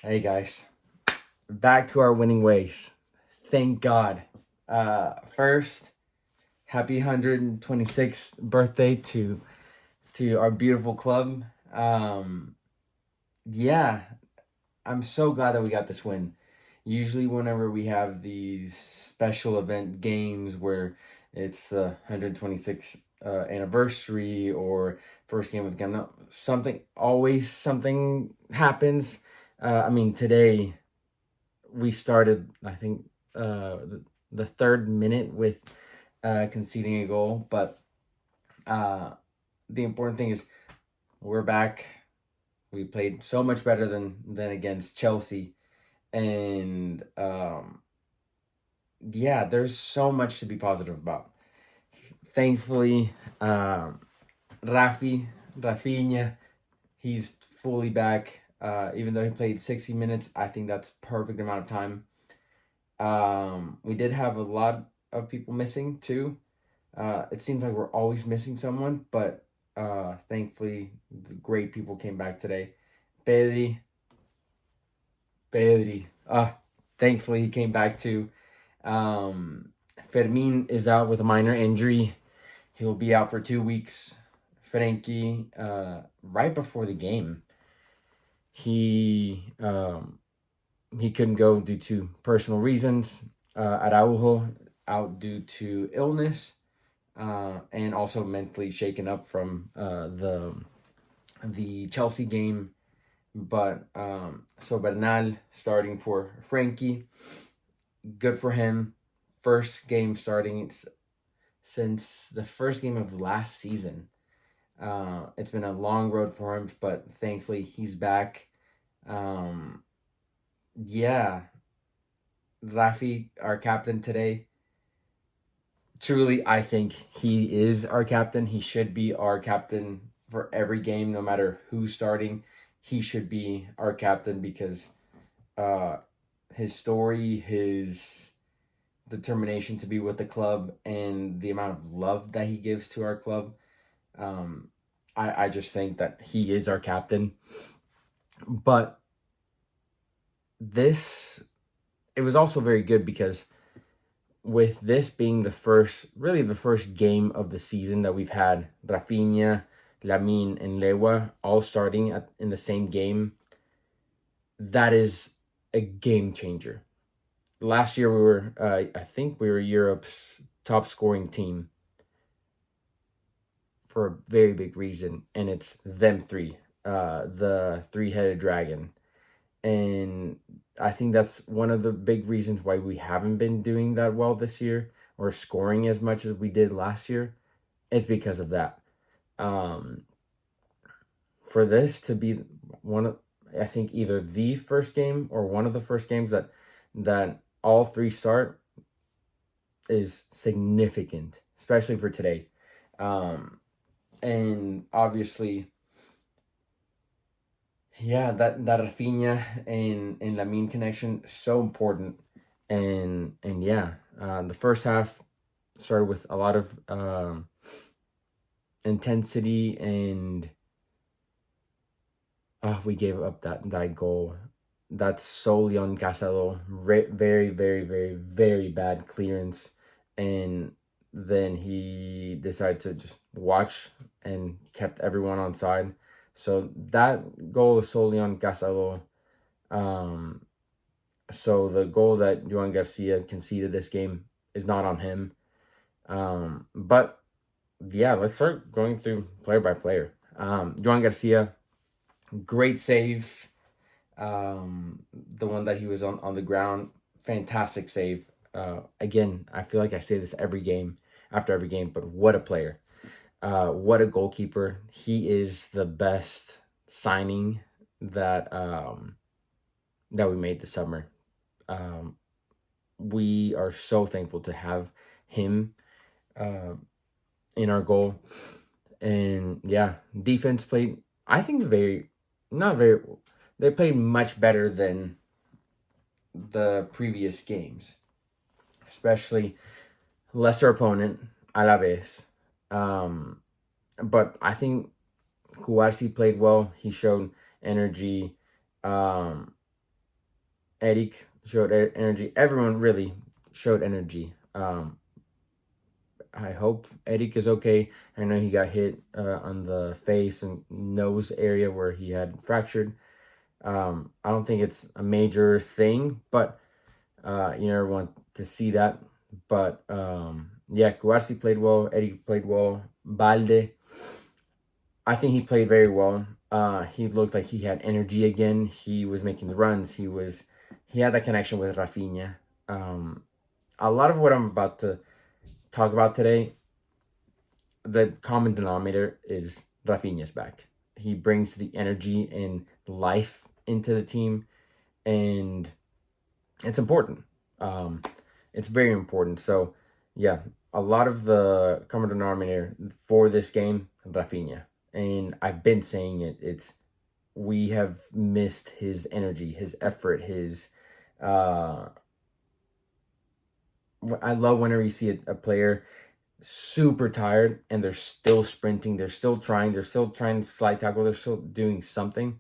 Hey guys, back to our winning ways. Thank God. First, happy 126th birthday to our beautiful club. Yeah, I'm so glad that we got this win. Usually, whenever we have these special event games where it's the 126th anniversary or first game of the game, something happens. Today we started, I think, the third minute with conceding a goal. But uh, the important thing is we're back. We played so much better than against Chelsea, and yeah, there's so much to be positive about. Thankfully, Raphinha, he's fully back. Even though he played 60 minutes, I think that's perfect amount of time. We did have a lot of people missing too. It seems like we're always missing someone, but thankfully the great people came back today. Pedri, Pedri. Thankfully he came back too. Um, Fermin is out with a minor injury. He'll be out for 2 weeks. Frankie, right before the game, he he couldn't go due to personal reasons. Araujo out due to illness, and also mentally shaken up from the Chelsea game. But so Bernal starting for Frankie, good for him. First game starting since the first game of last season. It's been a long road for him, but thankfully he's back. Um, yeah, Rafi, our captain today. Truly, I think he is our captain. He should be our captain for every game, no matter who's starting. He should be our captain because uh, his story, his determination to be with the club, and the amount of love that he gives to our club. Um, I just think that he is our captain. But this, it was also very good because with this being the first game of the season that we've had Raphinha, Lamine, and Lewa all starting in the same game, that is a game changer. Last year I think we were Europe's top scoring team for a very big reason, and it's them three, the three-headed dragon. And I think that's one of the big reasons why we haven't been doing that well this year or scoring as much as we did last year. It's because of that. Um, for this to be one of, I think either the first game or one of the first games that all three start is significant, especially for today. And obviously, yeah, that Rafinha and Lamine connection so important, and yeah, the first half started with a lot of intensity, and we gave up that goal. That's solely on Casado. Very, very, very, very bad clearance, and then he decided to just watch and kept everyone on side. So that goal is solely on Casado. Um, so the goal that Joan Garcia conceded this game is not on him. But yeah, let's start going through player by player. Joan Garcia, great save. The one that he was on the ground, fantastic save. Again, I feel like I say this every game after every game, but what a player. What a goalkeeper. He is the best signing that we made this summer. Um, we are so thankful to have him uh, in our goal. And yeah, defense played, I think, not very, they played much better than the previous games, especially lesser opponent, ALAVES. Um, but I think Kuwarsi played well. He showed energy. Um, Eric showed energy. Everyone really showed energy. I hope Eric is okay. I know he got hit on the face and nose area where he had fractured. I don't think it's a major thing, but you never want to see that. But yeah, Cuarsi played well. Eric played well. Balde, I think he played very well. He looked like he had energy again. He was making the runs. He had that connection with Raphinha. A lot of what I'm about to talk about today, the common denominator is Raphinha's back. He brings the energy and life into the team, and it's important. It's very important. So, yeah, a lot of the common denominator for this game, Raphinha, and I've been saying it. We have missed his energy, his effort, his. I love whenever you see a player super tired and they're still sprinting, they're still trying to slide tackle, they're still doing something.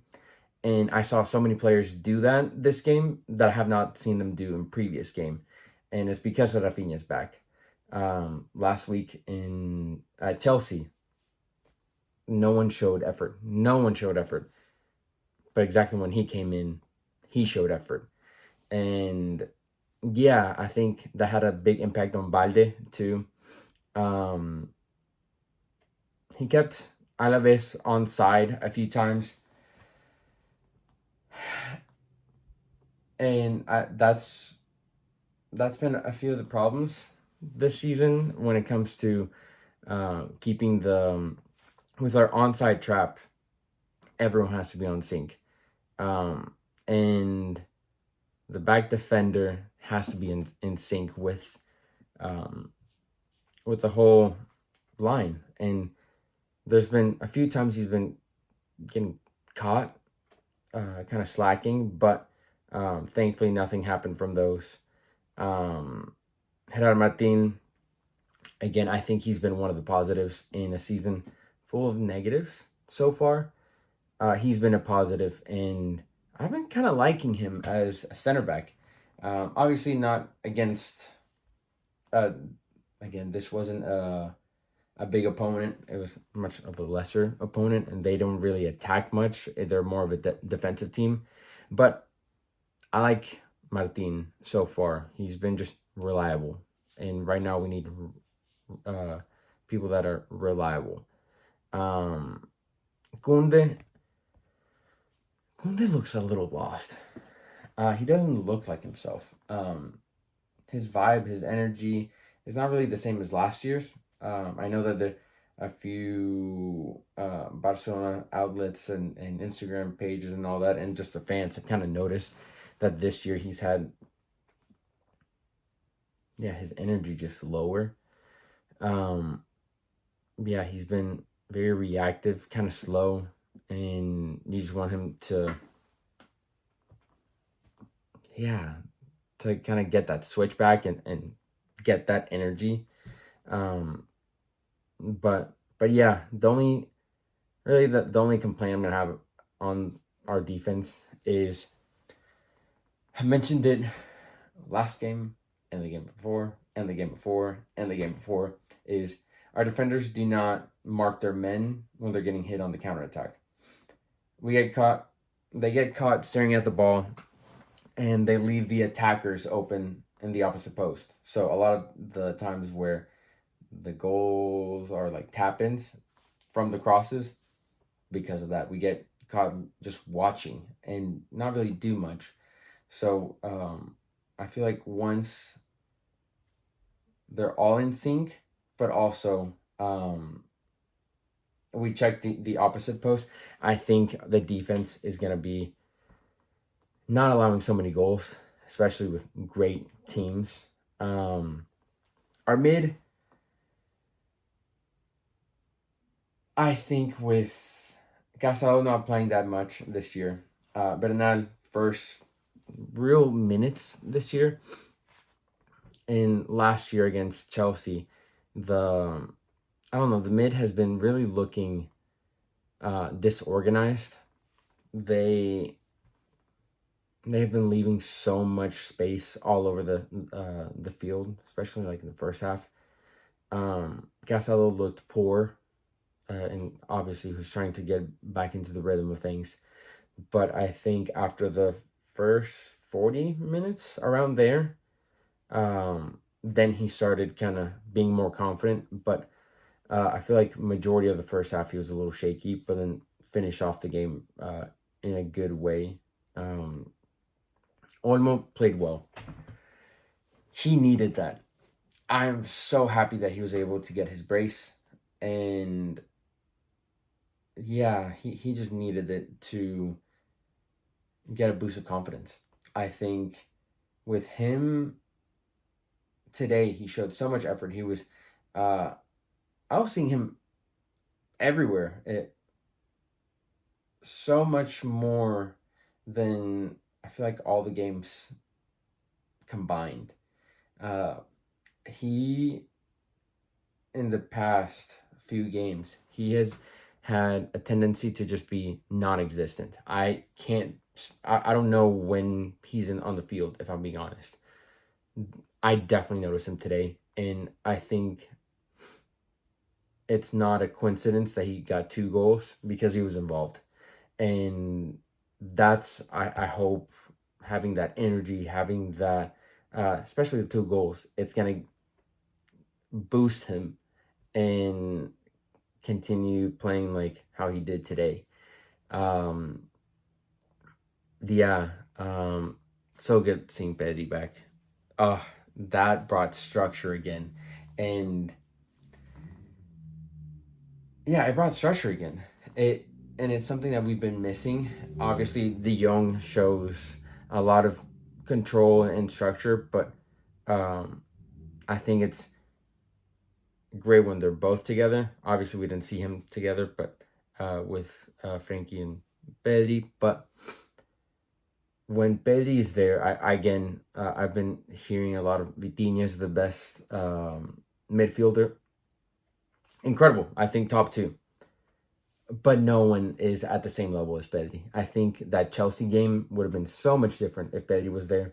And I saw so many players do that this game that I have not seen them do in previous game. And it's because of Raphinha's back. Last week in Chelsea, no one showed effort. No one showed effort. But exactly when he came in, he showed effort. And yeah, I think that had a big impact on Balde too. He kept Alaves on side a few times. And that's been a few of the problems this season when it comes to keeping with our onside trap. Everyone has to be on sync, and the back defender has to be in sync with the whole line. And there's been a few times he's been getting caught, kind of slacking, but thankfully nothing happened from those. Gerard Martin, again, I think he's been one of the positives in a season full of negatives so far. He's been a positive, and I've been kind of liking him as a center back. Obviously not against, again, this wasn't a big opponent. It was much of a lesser opponent, and they don't really attack much. They're more of a defensive team. But I like Martin so far. He's been just reliable. And right now we need people that are reliable. Kunde looks a little lost. He doesn't look like himself. His vibe, his energy is not really the same as last year's. I know that there are a few Barcelona outlets and Instagram pages and all that, and just the fans have kind of noticed that this year he's had, his energy just lower. He's been very reactive, kind of slow, and you just want him to kind of get that switch back and get that energy. But yeah, the only complaint I'm gonna have on our defense is, I mentioned it last game and the game before and the game before and the game before, is our defenders do not mark their men when they're getting hit on the counterattack. They get caught staring at the ball, and they leave the attackers open in the opposite post. So a lot of the times where the goals are like tap-ins from the crosses, because of that, we get caught just watching and not really do much. So I feel like once they're all in sync, but also we check the opposite post, I think the defense is going to be not allowing so many goals, especially with great teams. Our mid, I think with Casado not playing that much this year, Bernal first real minutes this year, and last year against Chelsea, the mid has been really looking disorganized. They they've been leaving so much space all over the field, especially like in the first half. Gasalo looked poor, and obviously was trying to get back into the rhythm of things. But I think after the first 40 minutes around there, then he started kind of being more confident. But I feel like majority of the first half he was a little shaky, but then finished off the game in a good way. Olmo played well. He needed that. I am so happy that he was able to get his brace, and yeah, he just needed it to get a boost of confidence. I think with him today, he showed so much effort. He was, I was seeing him everywhere. So much more than I feel like all the games combined. Uh, he in the past few games, he has had a tendency to just be non-existent. I don't know when he's on the field, if I'm being honest. I definitely noticed him today, and I think it's not a coincidence that he got 2 goals because he was involved. And that's, I hope, having that energy, having that, especially the 2 goals, it's going to boost him and continue playing like how he did today. Um, yeah, so good seeing Pedri back. That brought structure again, and yeah, it brought structure again. It's something that we've been missing. Obviously, the Young shows a lot of control and structure, but I think it's great when they're both together. Obviously, we didn't see him together, but with Frankie and Pedri. But when Pedri is there, I've been hearing a lot of Vitinha is the best midfielder. Incredible. I think top 2. But no one is at the same level as Pedri. I think that Chelsea game would have been so much different if Pedri was there,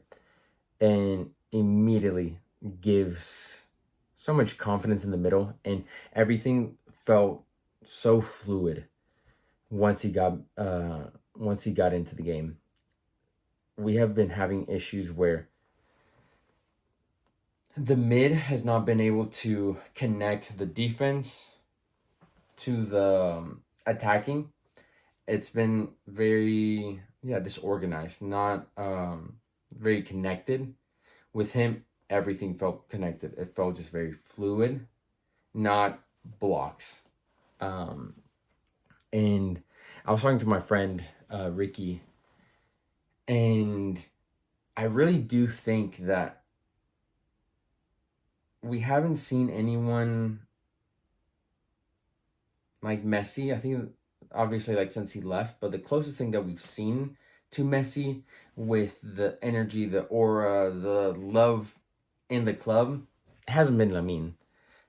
and immediately gives so much confidence in the middle, and everything felt so fluid once he got into the game. We have been having issues where the mid has not been able to connect the defense to the attacking. It's been very disorganized, not very connected. With him, everything felt connected. It felt just very fluid, not blocks. And I was talking to my friend Ricky, and I really do think that we haven't seen anyone like Messi. I think obviously like since he left, but the closest thing that we've seen to Messi with the energy, the aura, the love in the club hasn't been Lamine.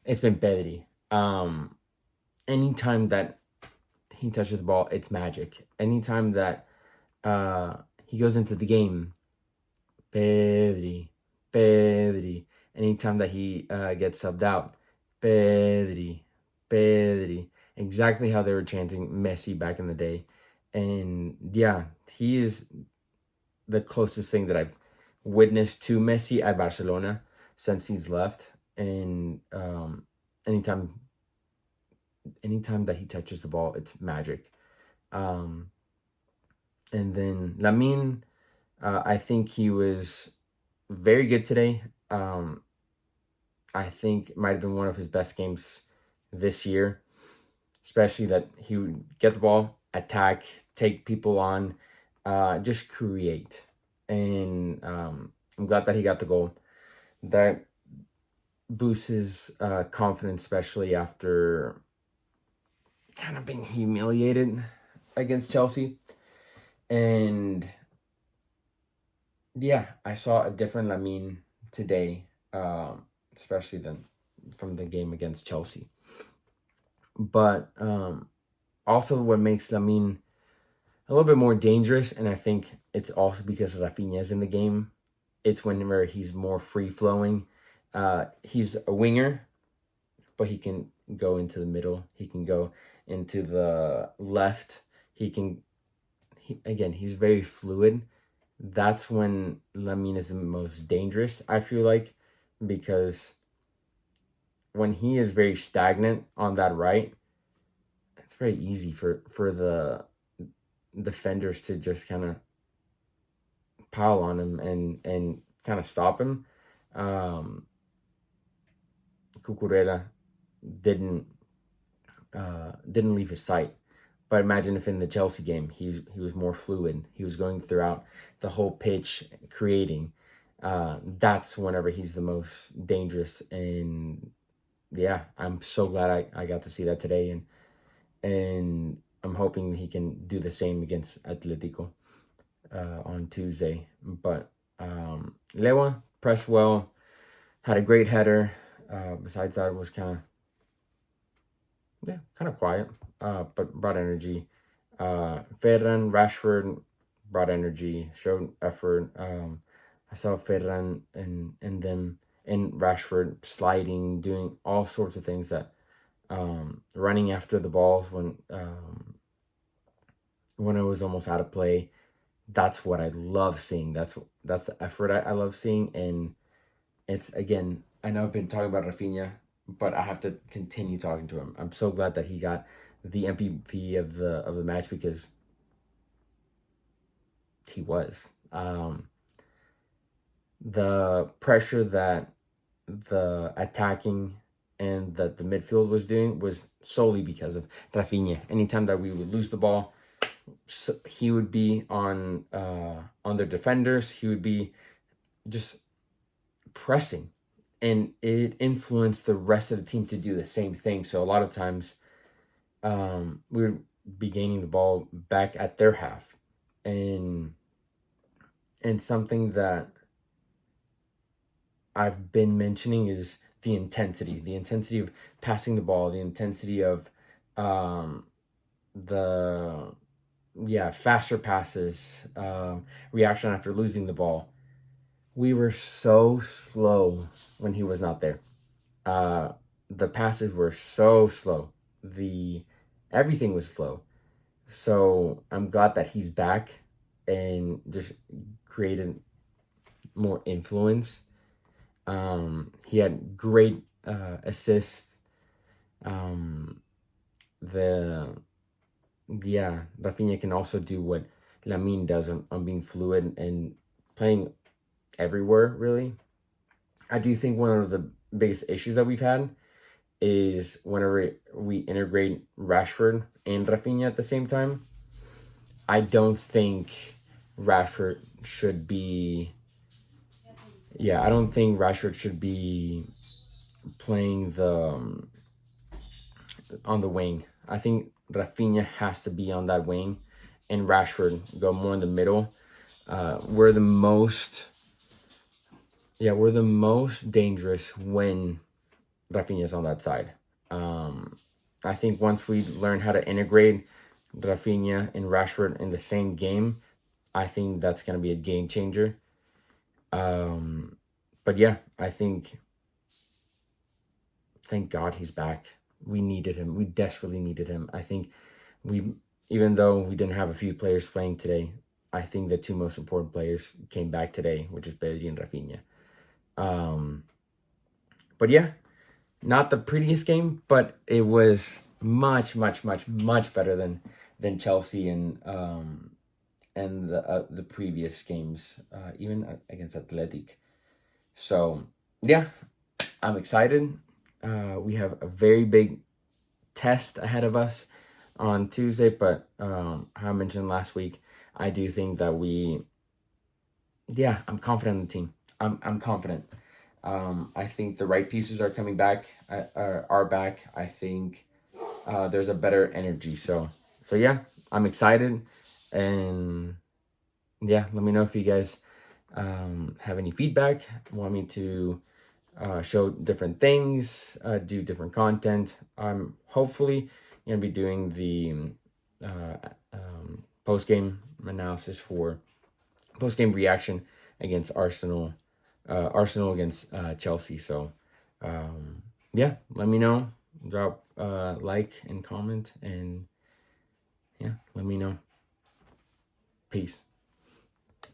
It's been Pedri. Anytime that he touches the ball, it's magic. Anytime that he goes into the game, Pedri, Pedri. Anytime that he gets subbed out, Pedri, Pedri. Exactly how they were chanting Messi back in the day. And yeah, he is the closest thing that I've witnessed to Messi at Barcelona since he's left. And anytime that he touches the ball, it's magic. And then Lamine, I think he was very good today. I think it might have been one of his best games this year, especially that he would get the ball, attack, take people on, just create. And I'm glad that he got the goal. That boosts his confidence, especially after kind of being humiliated against Chelsea. And yeah, I saw a different Lamine today, especially than from the game against Chelsea. But also what makes Lamine a little bit more dangerous, and I think it's also because Raphinha's in the game. It's whenever he's more free flowing. He's a winger, but he can go into the middle. He can go into the left. Again, he's very fluid. That's when Lamine is the most dangerous, I feel like, because when he is very stagnant on that right, it's very easy for the defenders to just kind of pile on him and kind of stop him. Cucurella didn't didn't leave his sight. But imagine if in the Chelsea game he was more fluid. He was going throughout the whole pitch, creating. That's whenever he's the most dangerous. And yeah, I'm so glad I got to see that today, and I'm hoping he can do the same against Atletico on Tuesday. But Lewa pressed well, had a great header. Besides that, it was kind of quiet, but brought energy. Ferran, Rashford brought energy, showed effort. I saw Ferran and them and Rashford sliding, doing all sorts of things that running after the balls when it was almost out of play. That's what I love seeing. That's the effort I love seeing. And it's, again, I know I've been talking about Raphinha, but I have to continue talking to him. I'm so glad that he got the MVP of the match, because he was. The pressure that the attacking and that the midfield was doing was solely because of Raphinha. Anytime that we would lose the ball, he would be on their defenders. He would be just pressing, and it influenced the rest of the team to do the same thing. So a lot of times we would be gaining the ball back at their half, and something that I've been mentioning is the intensity of passing the ball, the intensity of the faster passes, reaction after losing the ball. We were so slow when he was not there. The passes were so slow. Everything was slow. So I'm glad that he's back and just created more influence. He had great assists. Raphinha can also do what Lamine does on being fluid and playing everywhere, really. I do think one of the biggest issues that we've had is whenever we integrate Rashford and Raphinha at the same time. I don't think Rashford should be playing on the wing. I think Raphinha has to be on that wing, and Rashford go more in the middle. We're the most dangerous when Raphinha's on that side. I think once we learn how to integrate Raphinha and Rashford in the same game, I think that's going to be a game changer. But yeah, I think, thank God he's back. We needed him. We desperately needed him. I think even though we didn't have a few players playing today, I think the two most important players came back today, which is Pedri and Raphinha. But yeah, not the prettiest game, but it was much, much, much, much better than Chelsea and the previous games, even against Athletic. So yeah, I'm excited. We have a very big test ahead of us on Tuesday, but how I mentioned last week, I do think that I'm confident in the team. I'm confident. I think the right pieces are coming back. Are back. I think there's a better energy. So yeah, I'm excited, and yeah, let me know if you guys have any feedback. Want me to show different things, do different content. I'm hopefully gonna be doing the post game analysis for post game reaction against Arsenal. Arsenal against Chelsea. So yeah, let me know. Drop like and comment, and yeah, let me know. Peace.